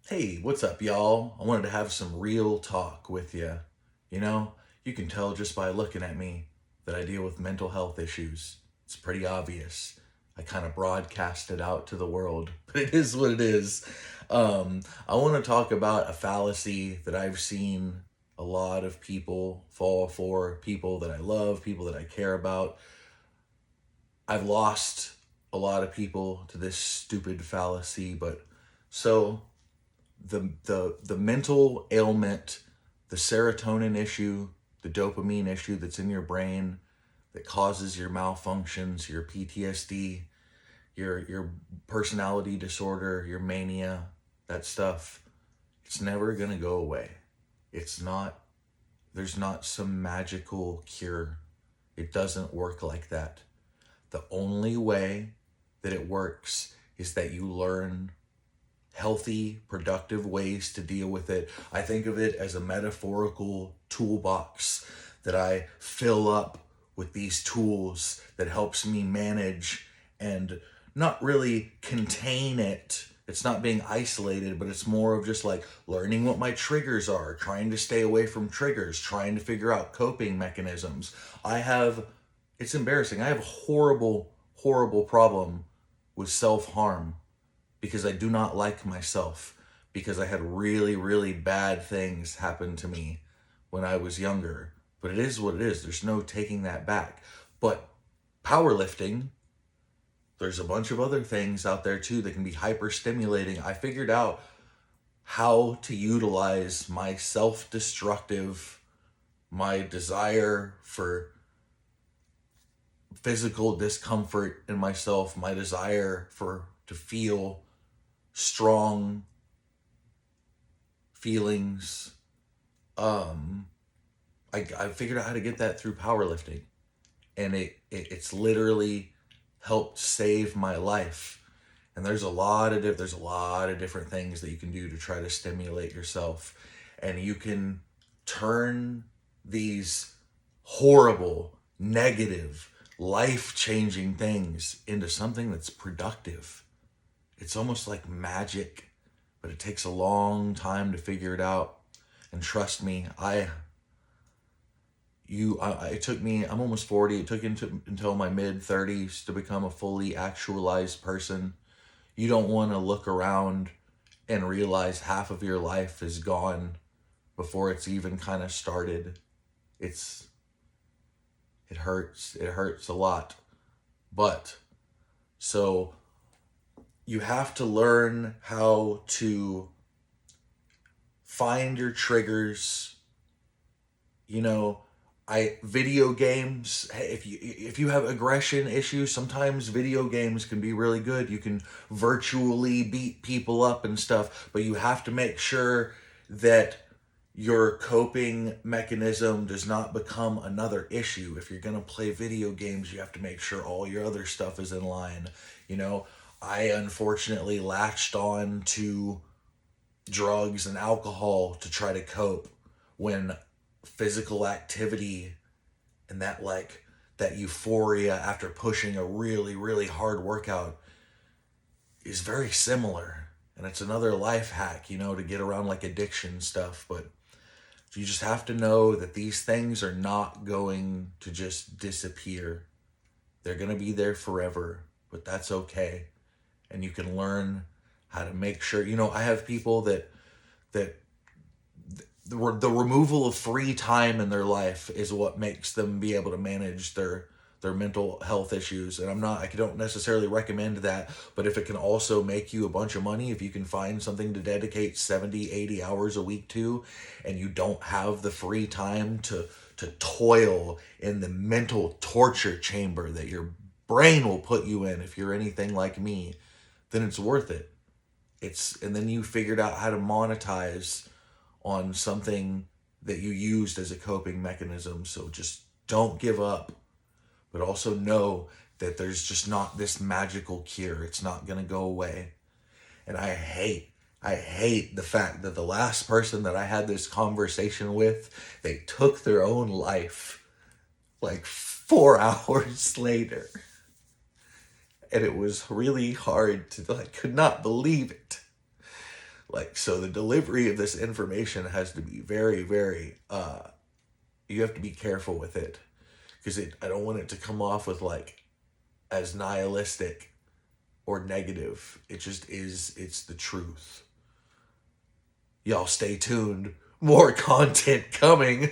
Hey, what's up, y'all? I wanted to have some real talk with you. You know, you can tell just by looking at me that I deal with mental health issues. It's pretty obvious. I kind of broadcast it out to the world, but it is what it is. I want to talk about a fallacy that I've seen a lot of people fall for, people that I love, people that I care about. I've lost a lot of people to this stupid fallacy, but so the mental ailment, the serotonin issue, the dopamine issue that's in your brain that causes your malfunctions, your PTSD, your personality disorder, your mania, that stuff, it's never going to go away. It's not there's not some magical cure. It doesn't work like that. The only way that it works is that you learn healthy, productive ways to deal with it. I think of it as a metaphorical toolbox that I fill up with these tools that helps me manage and not really contain it. It's not being isolated, but it's more of just like learning what my triggers are, trying to stay away from triggers, trying to figure out coping mechanisms. It's embarrassing. I have a horrible problem with self harm because I do not like myself, because I had really bad things happen to me when I was younger. But it is what it is. There's no taking that back. But powerlifting, there's a bunch of other things out there too that can be hyper stimulating. I figured out how to utilize my self destructive, my desire for physical discomfort in myself, my desire for to feel strong feelings. Um, I figured out how to get that through powerlifting, and it's literally helped save my life. And there's a lot of different things that you can do to try to stimulate yourself, and you can turn these horrible, negative, life changing things into something that's productive. It's almost like magic, but it takes a long time to figure it out. And trust me, it took me, I'm almost 40. It took until my mid 30s to become a fully actualized person. You don't want to look around and realize half of your life is gone before it's even kind of started. It's, it hurts. It hurts a lot. But so you have to learn how to find your triggers. You know, I video games, hey, if you have aggression issues, sometimes video games can be really good. You can virtually beat people up and stuff, but you have to make sure that your coping mechanism does not become another issue. If you're going to play video games, you have to make sure all your other stuff is in line. You know, I unfortunately latched on to drugs and alcohol to try to cope when physical activity and that euphoria after pushing a really hard workout is very similar. And it's another life hack, to get around like addiction stuff. But you just have to know that these things are not going to just disappear. They're going to be there forever, but that's okay. And you can learn how to make sure, I have people that the removal of free time in their life is what makes them be able to manage their mental health issues. And I don't necessarily recommend that, but if it can also make you a bunch of money, if you can find something to dedicate 70, 80 hours a week to, and you don't have the free time to toil in the mental torture chamber that your brain will put you in if you're anything like me, then it's worth it. And then you figured out how to monetize on something that you used as a coping mechanism. So just don't give up, but also know that there's just not this magical cure. It's not going to go away. And I hate the fact that the last person that I had this conversation with, they took their own life like 4 hours later. And it was really hard to, could not believe it. Like, so the delivery of this information has to be very, very, you have to be careful with it. Because I don't want it to come off with like as nihilistic or negative. It just is, it's the truth. Y'all stay tuned. More content coming.